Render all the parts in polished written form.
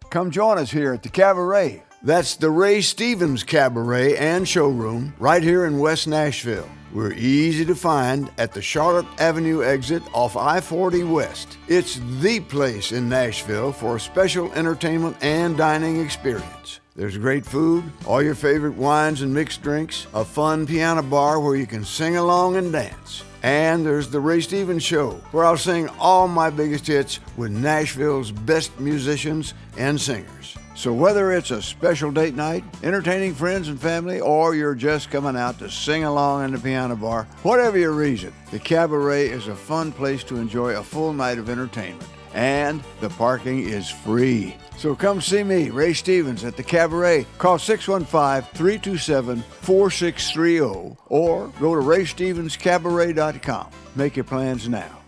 Come join us here at the CabaRay. That's the Ray Stevens CabaRay and Showroom right here in West Nashville. We're easy to find at the Charlotte Avenue exit off I-40 West. It's the place in Nashville for a special entertainment and dining experience. There's great food, all your favorite wines and mixed drinks, a fun piano bar where you can sing along and dance. And there's the Ray Stevens Show, where I'll sing all my biggest hits with Nashville's best musicians and singers. So whether it's a special date night, entertaining friends and family, or you're just coming out to sing along in the piano bar, whatever your reason, the CabaRay is a fun place to enjoy a full night of entertainment. And the parking is free. So come see me, Ray Stevens, at the CabaRay. Call 615-327-4630 or go to RayStevensCabaRay.com. Make your plans now.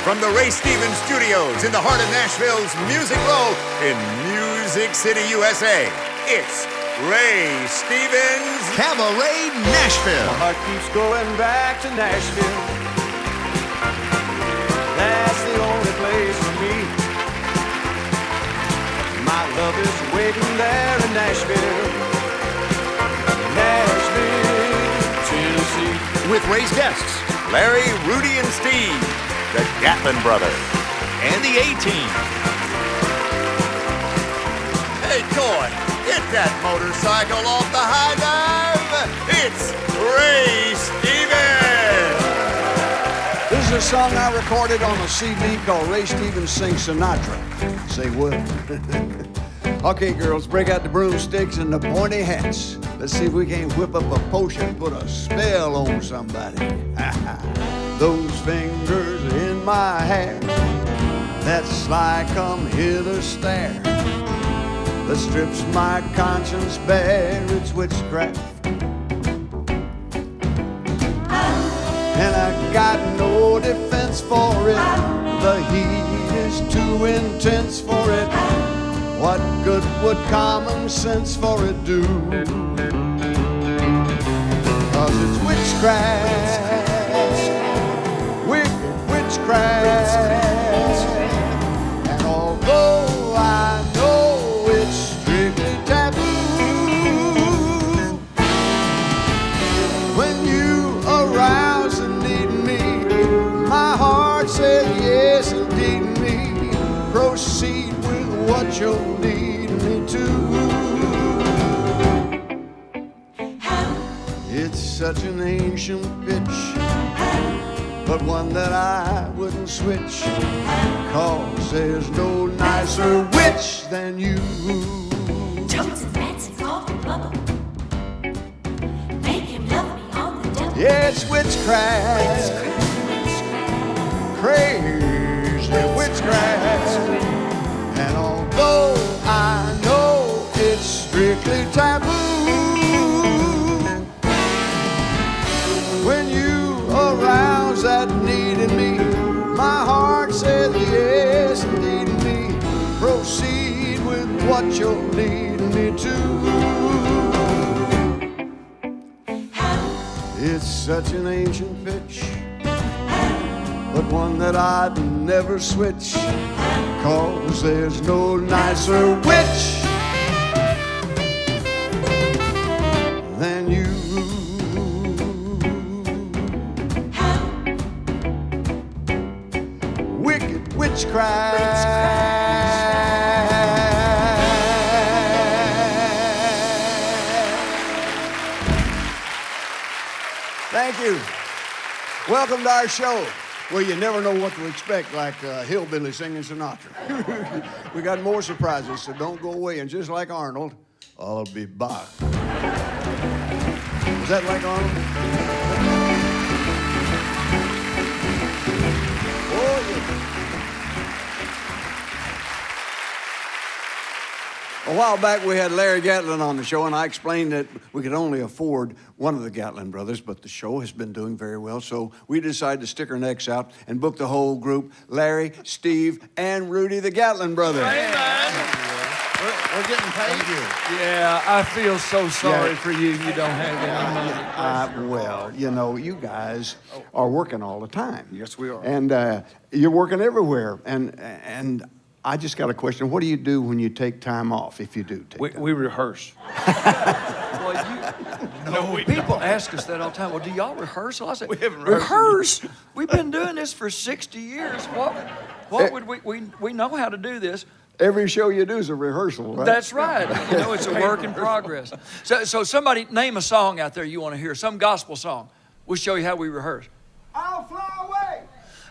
From the Ray Stevens Studios in the heart of Nashville's Music Row in Music City, USA, it's Ray Stevens CabaRay Nashville. My heart keeps going back to Nashville. That's the only place for me. My love is waiting there in Nashville. Nashville, Tennessee. With Ray's guests, Larry, Rudy, and Steve, the Gatlin Brothers, and the A-Team. Hey, Coy, get that motorcycle off the high dive. It's Ray Stevens. This is a song I recorded on a CD called Ray Stevens Sings Sinatra. Say what? Okay, girls, break out the broomsticks and the pointy hats. Let's see if we can't whip up a potion, put a spell on somebody. Those fingers in my hair, that sly come hither stare, that strips my conscience bare, it's witchcraft. And I got no defense for it. The heat is too intense for it. What good would common sense for it do? 'Cause it's witchcraft, wicked witchcraft. And although I know it's strictly taboo, when you arouse and need me, my heart says yes, indeed me. Proceed with what you'll need me to. It's such an ancient pitch, but one that I wouldn't switch, 'cause there's no nicer witch than you. Toads and rats and golf and bubble, make him love me on the double. Yeah, it's witchcraft, crazy witchcraft. And although I know it's strictly taboo, when you arouse that need in me, my heart says yes, indeed me. Proceed with what you'll need me to. It's such an ancient pitch, but one that I'd never switch, 'cause there's no nicer witch than you. Wicked witchcraft. Thank you. Welcome to our show, where you never know what to expect, like hillbilly singing Sinatra. We got more surprises, so don't go away. And just like Arnold, I'll be back. Is that like Arnold? Oh, yeah. A while back, we had Larry Gatlin on the show, and I explained that we could only afford one of the Gatlin brothers, but the show has been doing very well, so we decided to stick our necks out and book the whole group, Larry, Steve, and Rudy, the Gatlin brothers. Hey, man. We're getting paid. Yeah, I feel so sorry for you. You don't have any money. Well, you know, you guys are working all the time. Yes, we are. And you're working everywhere. And I just got a question. What do you do when you take time off, if you do take time? We rehearse. Well, people ask us that all the time. Well, do y'all rehearse? I say, We haven't rehearse? We've been doing this for 60 years. What would we know how to do this? Every show you do is a rehearsal, right? That's right. You know, it's a work in progress. So somebody name a song out there you want to hear, some gospel song. We'll show you how we rehearse. I'll fly away.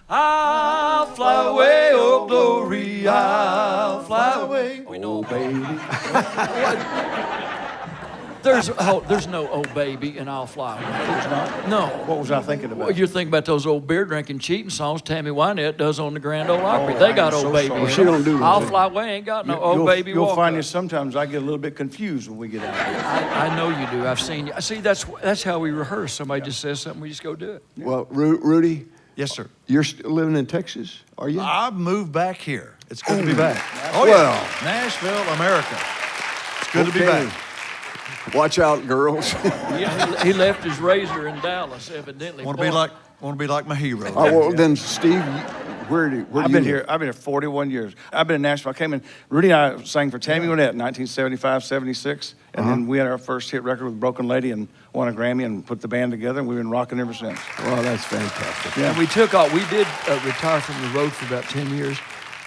I'll fly away, oh glory, I'll fly away. We know, baby. There's no "Oh baby" and "I'll fly away." There's not? No. What was I thinking about? Well, you're thinking about those old beer drinking cheating songs Tammy Wynette does on the Grand Ole Opry. They got I'm "Oh so baby." sorry. in She them. don't do "I'll that. fly away" ain't got no "Oh baby." You'll walk find up. that sometimes I get a little bit confused when we get out here. I know you do. I've seen you. See, that's how we rehearse. Somebody just says something, we just go do it. Well, Rudy, Yes, sir. you're still living in Texas, are you? I've moved back here. It's good to be back. Well. Nashville, America. It's good to be Okay. back. Watch out, girls. He left his razor in Dallas, evidently. Want to be like my hero. Oh, well, then, Steve, where do I've you been live? here. I've been here 41 years. I've been in Nashville. I came in. Rudy and I sang for Tammy Wynette in 1975, 76, and then we had our first hit record with Broken Lady and won a Grammy and put the band together. And we've been rocking ever since. Well, that's fantastic. And we took off. We did retire from the road for about 10 years,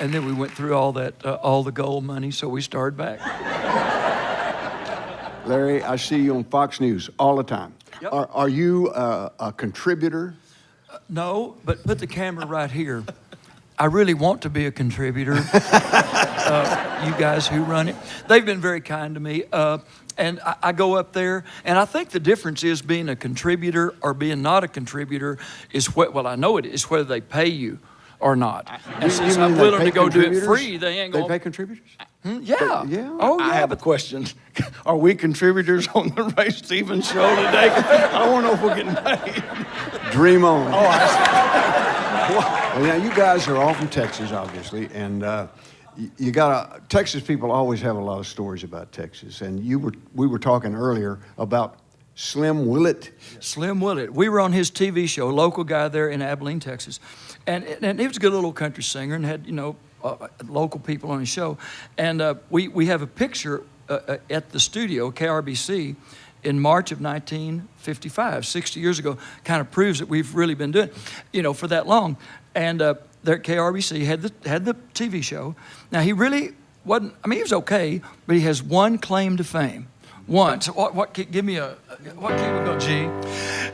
and then we went through all that, all the gold money, so we started back. Larry, I see you on Fox News all the time. Yep. Are you a contributor? No, but put the camera right here. I really want to be a contributor. You guys who run it, they've been very kind to me. And I go up there, and I think the difference is being a contributor or being not a contributor is well, I know it is whether they pay you or not. And since You mean I'm they willing pay to go do it contributors? free, they ain't They going pay to. contributors? Yeah. Yeah. Oh, yeah. I have a question. Are we contributors on the Ray Stevens show today? I want to know if we're getting paid. Dream on. Oh, I Well, now, you guys are all from Texas, obviously, and you got Texas people always have a lot of stories about Texas, and we were talking earlier about Slim Willett. Slim Willett. We were on his TV show, local guy there in Abilene, Texas. And he was a good little country singer and had, local people on his show. And we have a picture at the studio, KRBC, in March of 1955, 60 years ago. Kind of proves that we've really been doing it, for that long. And there at KRBC had the TV show. Now, he really wasn't, he was okay, but he has one claim to fame. One. So what give me what key we go? G.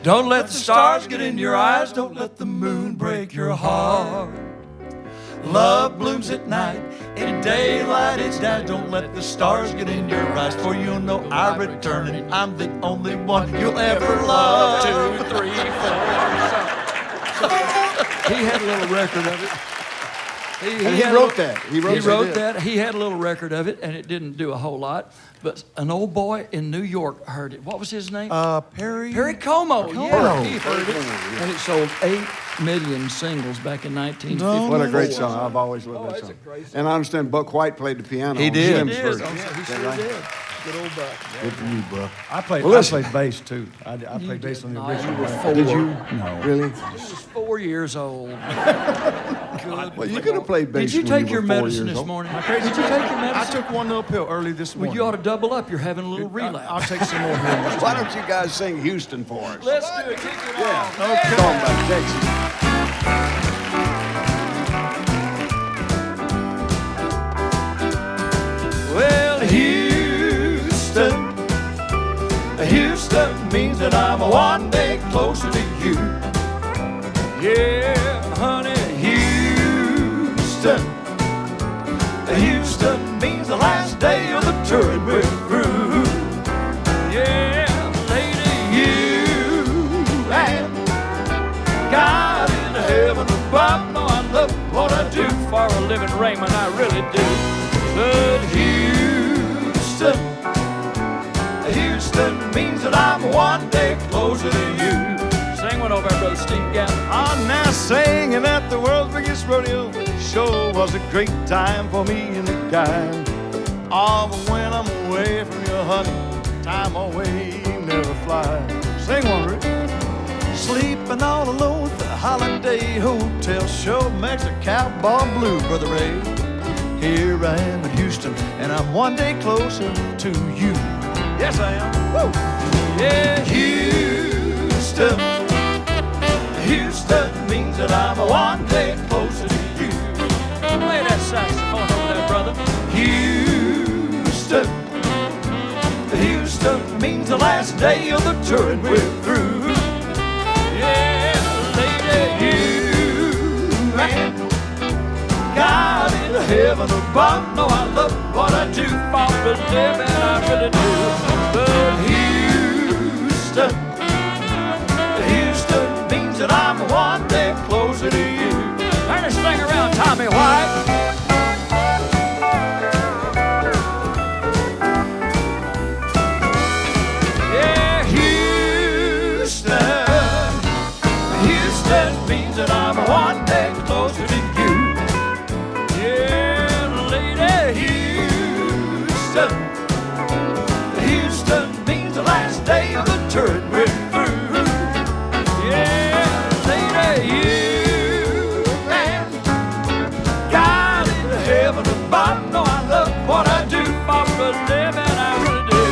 Don't let the stars get in your eyes. Don't let the moon break your heart. Love blooms at night. In daylight it's died. Don't let the stars get in your eyes. For you'll know I return and I'm the only one you'll ever love. 2, 3, 4. So he had a little record of it. He wrote that. He wrote that. He had a little record of it, and it didn't do a whole lot. But an old boy in New York heard it. What was his name? Perry Como. Yeah, he heard it. And it sold 8 million singles back in 1950. What a great song. I've always loved that song. And I understand Buck White played the piano. He on did. Slim's He did. version. He Is that sure right? did. Good old Buck. Good for you, Buck. I played bass too. I played bass on the No, original. you were record. 4. Did you? No. Really? He was 4 years old. Good. Well, you could have played bass Did you when take you your were 4 medicine years this old. morning? Did you take your I medicine? took one little pill early this Well, morning. you ought to double up. You're having a little relapse. I'll take some more here. in just a Why minute. don't you guys sing Houston for us? Let's do it. Kick it off. Yeah. Talking about Texas. Well, Houston means that I'm one day closer to you. Yeah, honey, Houston means the last day of the tour and we're through. Yeah, lady, you and God in heaven above. No, I love what I do for a living, Raymond, I really do. But Houston means that I'm one day closer to you. Sing one over, Brother Steve Gatlin. I'm now singing at the world's biggest rodeo. Sure was a great time for me and the guy. Oh, but when I'm away from you, honey, time away never flies. Sing one, Rick. Sleeping all alone at the Holiday Hotel sure makes a cowboy blue, Brother Ray. Here I am in Houston, and I'm one day closer to you. Yes, I am. Woo! Yeah, Houston. Houston means that I'm one day closer to you. Play that saxophone over there, brother. Houston. Houston means the last day of the tour and we're through. Yeah, lady, you and God in heaven above. No, I love what I do for the living, I really do. But Houston, Houston means that I'm one day closer to you. Turn this thing around, Tommy White. That I'm one day closer to you. Yeah, lady, Houston. Houston means the last day of the tour and we're through. Yeah, lady, you and God in heaven above. No, I love what I do for a living, I really do.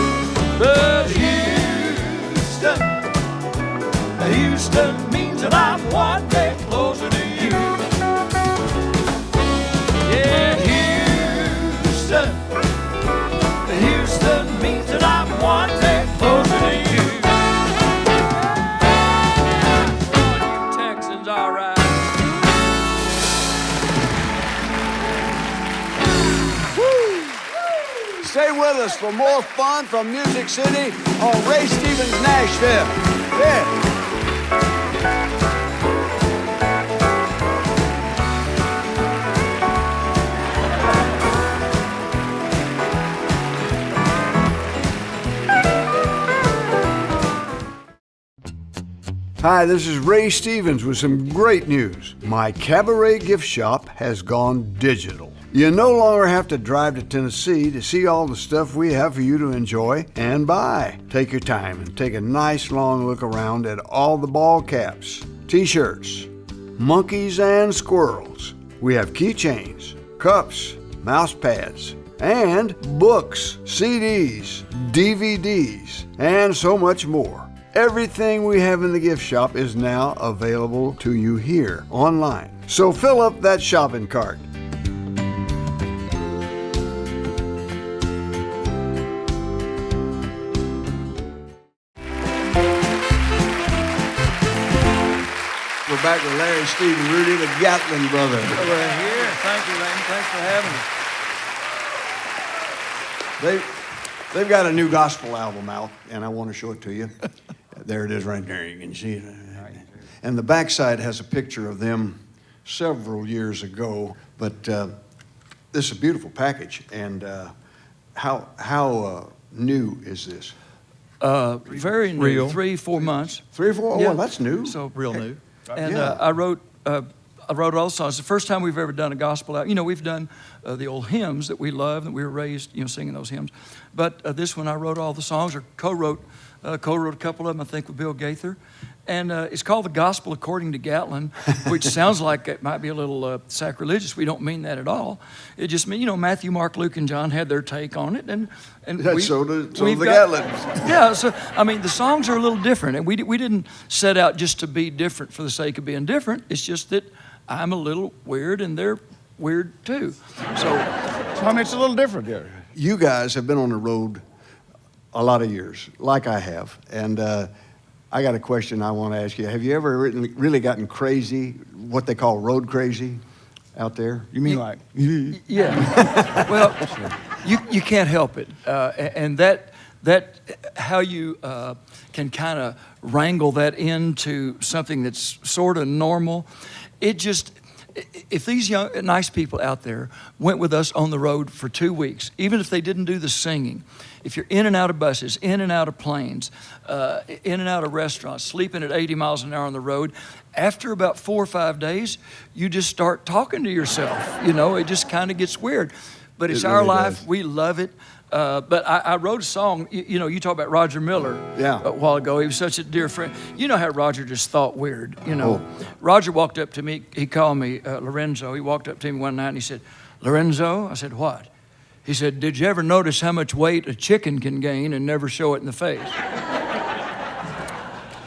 But Houston, Houston means that I'm one day closer to you. Yeah, Houston. Houston means that I'm one day closer to you. Oh, you Texans, all right. Stay with us for more fun from Music City on Ray Stevens Nashville. Yeah. Hi, this is Ray Stevens with some great news. My CabaRay gift shop has gone digital. You no longer have to drive to Tennessee to see all the stuff we have for you to enjoy and buy. Take your time and take a nice long look around at all the ball caps, t-shirts, monkeys and squirrels. We have keychains, cups, mouse pads, and books, CDs, DVDs, and so much more. Everything we have in the gift shop is now available to you here online. So fill up that shopping cart. We're back with Larry, Steve, and Rudy, the Gatlin Brothers. We're here. Thank you, Raymond. Thanks for having us. They've got a new gospel album out, and I want to show it to you. There it is right there. You can see it. And the backside has a picture of them several years ago. But this is a beautiful package. And how new is this? Very new. Real. 3-4 months. 3 or 4? Yeah. Oh, that's new. So Real new. And Yeah. I wrote all the songs. It's the first time we've ever done a gospel album. You know, we've done the old hymns that we love, that we were raised, singing those hymns. But this one, I wrote all the songs, or co-wrote a couple of them, I think, with Bill Gaither. And it's called The Gospel According to Gatlin, which sounds like it might be a little sacrilegious. We don't mean that at all. It just means, Matthew, Mark, Luke, and John had their take on it. And So do the got- Gatlins. Yeah, so, the songs are a little different. And we didn't set out just to be different for the sake of being different. It's just that I'm a little weird and they're weird too. So It's a little different there. You guys have been on the road a lot of years, like I have. And I got a question I want to ask you. Have you ever really gotten crazy, what they call road crazy out there? You mean like? yeah, well, you can't help it, and that how you can kind of wrangle that into something that's sort of normal. If these young, nice people out there went with us on the road for 2 weeks, even if they didn't do the singing, if you're in and out of buses, in and out of planes, in and out of restaurants, sleeping at 80 miles an hour on the road, after about 4 or 5 days, you just start talking to yourself. It just kind of gets weird. But it's our really life. does. We love it. But I wrote a song, you talk about Roger Miller Yeah. a while ago. He was such a dear friend. You know how Roger just thought weird, Oh. Roger walked up to me, he called me Lorenzo. He walked up to me one night and he said, Lorenzo, I said, what? He said, did you ever notice how much weight a chicken can gain and never show it in the face?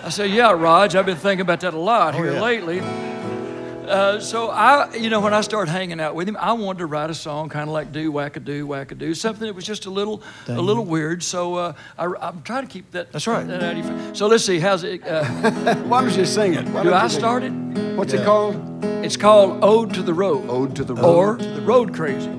I said, yeah, Raj, I've been thinking about that a lot lately. So when I started hanging out with him, I wanted to write a song kind of like do, whack-a-do, whack-a-do, something that was just a little weird. So I'm trying to keep that. That's right. That out of you. So let's see, how's it? Why don't you sing it? Do I start it? What's it called? It's called Ode to the Road. Ode to the Road. Or Road Crazy.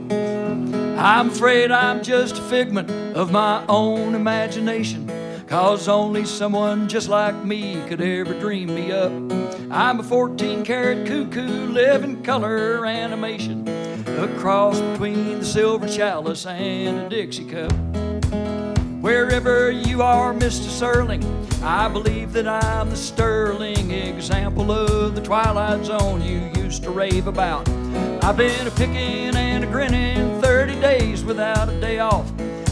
I'm afraid I'm just a figment of my own imagination, 'cause only someone just like me could ever dream me up. I'm a 14-karat cuckoo, living color animation, a cross between the silver chalice and a Dixie cup. Wherever you are, Mr. Serling, I believe that I'm the sterling example of the Twilight Zone you used to rave about. I've been a picking and a grinning 30 days without a day off.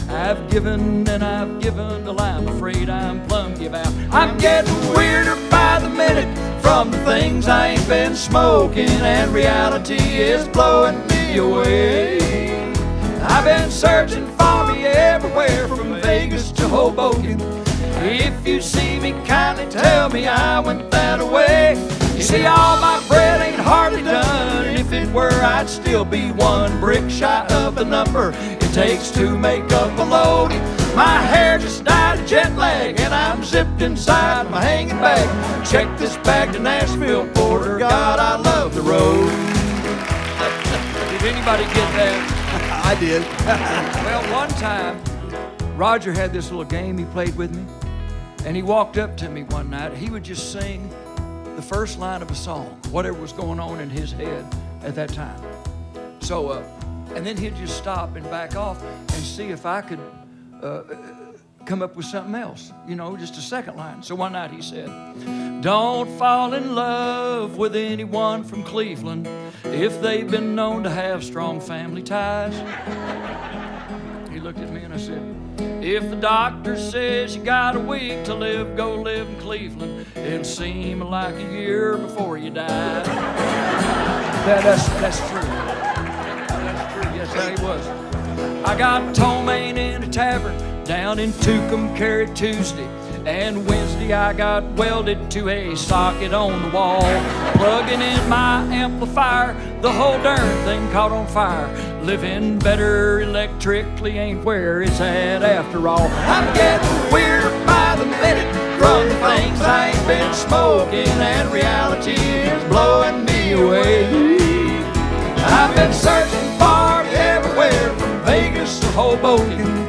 I've given and I've given till I'm afraid I'm plumb give out. I'm getting weirder by the minute from the things I ain't been smoking, and reality is blowing me away. I've been searching for me everywhere from Vegas to Hoboken. If you see me, kindly tell me I went that way. You see, all my bread ain't hardly done, and if it were, I'd still be one brick shy of the number it takes to make up a load. My hair just died of jet lag, and I'm zipped inside my hanging bag. Check this bag to Nashville, Porter. God, I love the road. Did anybody get that? I did. Well, one time, Roger had this little game he played with me, and he walked up to me one night. He would just sing the first line of a song, whatever was going on in his head at that time. So, and then he'd just stop and back off and see if I could come up with something else, just a second line. So one night he said, don't fall in love with anyone from Cleveland if they've been known to have strong family ties. He looked at me and I said, if the doctor says you got a week to live, go live in Cleveland. It'll seem like a year before you die. That's true. That's true. Yes, that he was. I got ptomaine in a tavern down in Tucum, Carry Tuesday. And Wednesday I got welded to a socket on the wall. Plugging in my amplifier, the whole darn thing caught on fire. Living better electrically ain't where it's at after all. I'm getting weirder by the minute from the things I ain't been smoking, and reality is blowing me away. I've been searching for you everywhere from Vegas to Hoboken.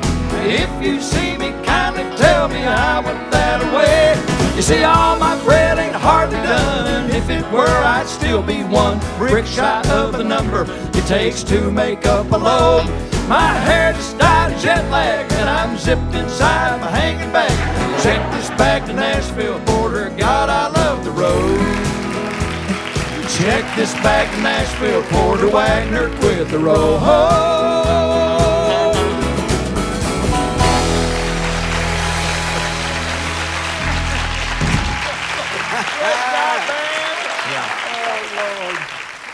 If you see me, kindly tell me I went that way. You see, all my bread ain't hardly done. If it were, I'd still be one brick shy of the number it takes to make up a load. My hair just died of jet lag, and I'm zipped inside my hanging bag. Check this bag to Nashville, Porter. God, I love the road. Check this bag to Nashville, Porter Wagner, quit the road.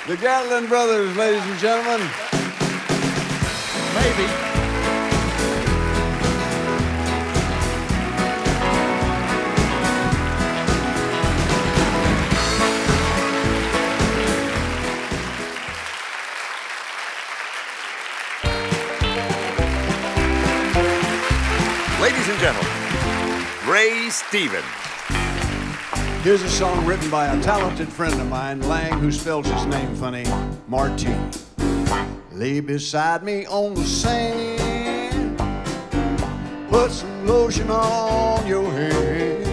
The Gatlin Brothers, ladies and gentlemen. Maybe. Ladies and gentlemen, Ray Stevens. Here's a song written by a talented friend of mine, Lang, who spells his name funny, Martine. Lay beside me on the sand, put some lotion on your head,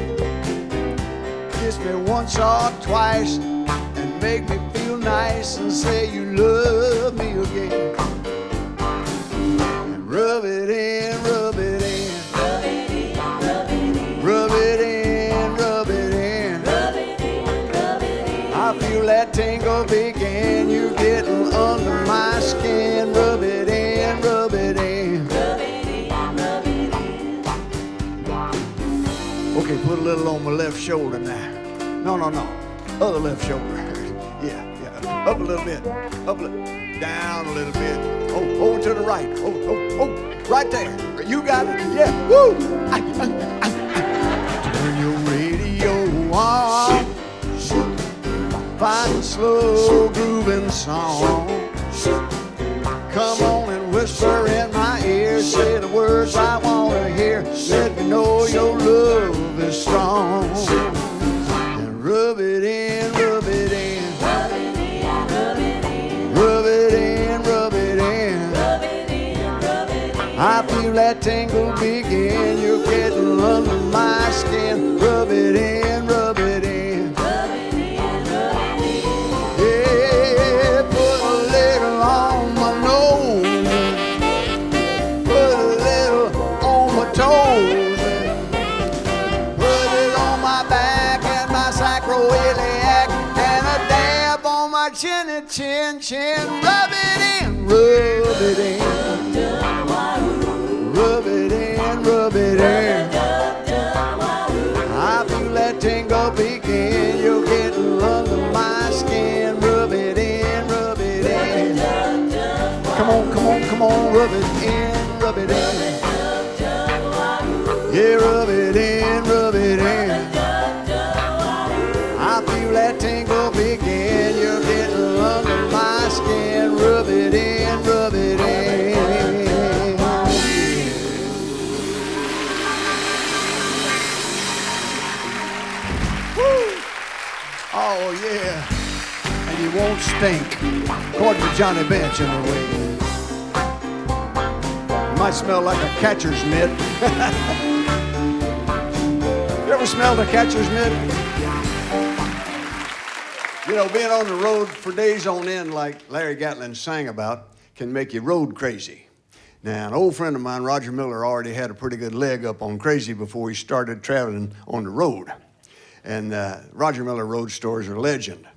kiss me once or twice and make me feel nice and say you love me again. And rub it in, rub it in, rub it in, rub it in, rub it in, rub it in, rub it in. I feel that tingle begin, you're getting under my skin. Rub it in, rub it in, rub it in, rub it in. Okay, put a little on my left shoulder now. No, other left shoulder. Yeah, up a little bit, up a little. down a little bit. Oh, over to the right. Oh, right there. You got it. Yeah. Woo! Turn your radio on. Find a slow grooving song. Come on and whisper in my ear. Say the words I want to hear. Let me know your love is strong. And rub it in, rub it in. Rub it in, rub it in. Rub it in, rub it in. Rub it in, rub it in. I feel that tingle begin. You're getting under my skin. Rub it in, rub it in. Rub it in, rub it in. Yeah, put a little on my nose. Put a little on my toes. Put it on my back and my sacroiliac. And a dab on my chinny chin chin. Rub it in, rub it in. Rub it in, rub it in. I feel that tingle begin. You're getting under my skin. Rub it in, rub it in. Come on, come on, come on, rub it in, rub it in. Yeah, rub it in, rub it in. I feel that tingle begin. You're getting under my skin. Rub it in, rub it in. Oh, yeah. And you won't stink. According to Johnny Bench, anyway. You might smell like a catcher's mitt. You ever smelled a catcher's mitt? You know, being on the road for days on end, like Larry Gatlin sang about, can make you road crazy. Now, an old friend of mine, Roger Miller, already had a pretty good leg up on crazy before he started traveling on the road. And Roger Miller road stories are legend.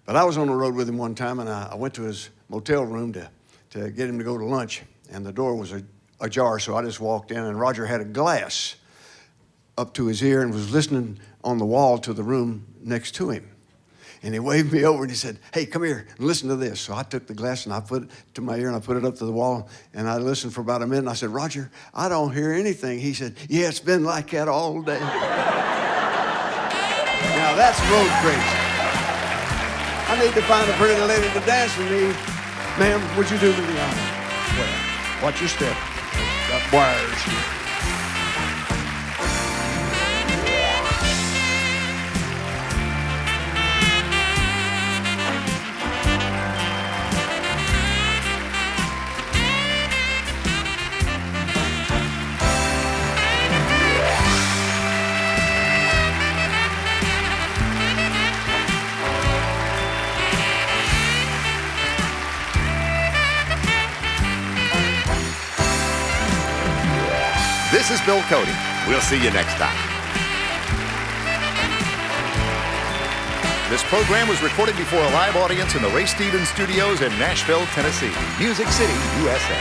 But I was on the road with him one time, and I went to his motel room to get him to go to lunch, and the door was ajar, so I just walked in, and Roger had a glass up to his ear and was listening on the wall to the room next to him. And he waved me over and he said, "Hey, come here and listen to this." So I took the glass and I put it to my ear and I put it up to the wall, and I listened for about a minute, and I said, "Roger, I don't hear anything." He said, "Yeah, it's been like that all day." Now that's road crazy. I need to find a pretty lady to dance with me. Ma'am, would you do me the honor? Well, watch your step. Got wires. This is Bill Cody. We'll see you next time. This program was recorded before a live audience in the Ray Stevens Studios in Nashville, Tennessee. Music City, USA.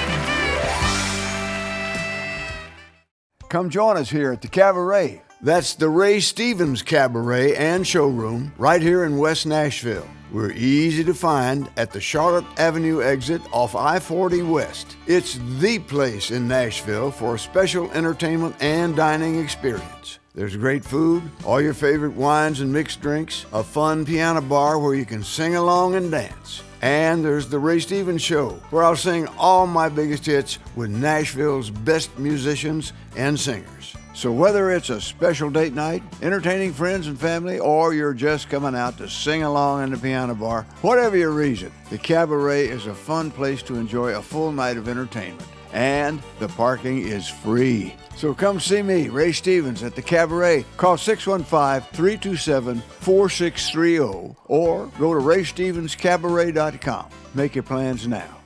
Come join us here at the CabaRay. That's the Ray Stevens CabaRay and Showroom right here in West Nashville. We're easy to find at the Charlotte Avenue exit off I-40 West. It's the place in Nashville for a special entertainment and dining experience. There's great food, all your favorite wines and mixed drinks, a fun piano bar where you can sing along and dance. And there's the Ray Stevens Show, where I'll sing all my biggest hits with Nashville's best musicians and singers. So whether it's a special date night, entertaining friends and family, or you're just coming out to sing along in the piano bar, whatever your reason, the CabaRay is a fun place to enjoy a full night of entertainment. And the parking is free. So come see me, Ray Stevens, at the CabaRay. Call 615-327-4630 or go to RayStevensCabaRay.com. Make your plans now.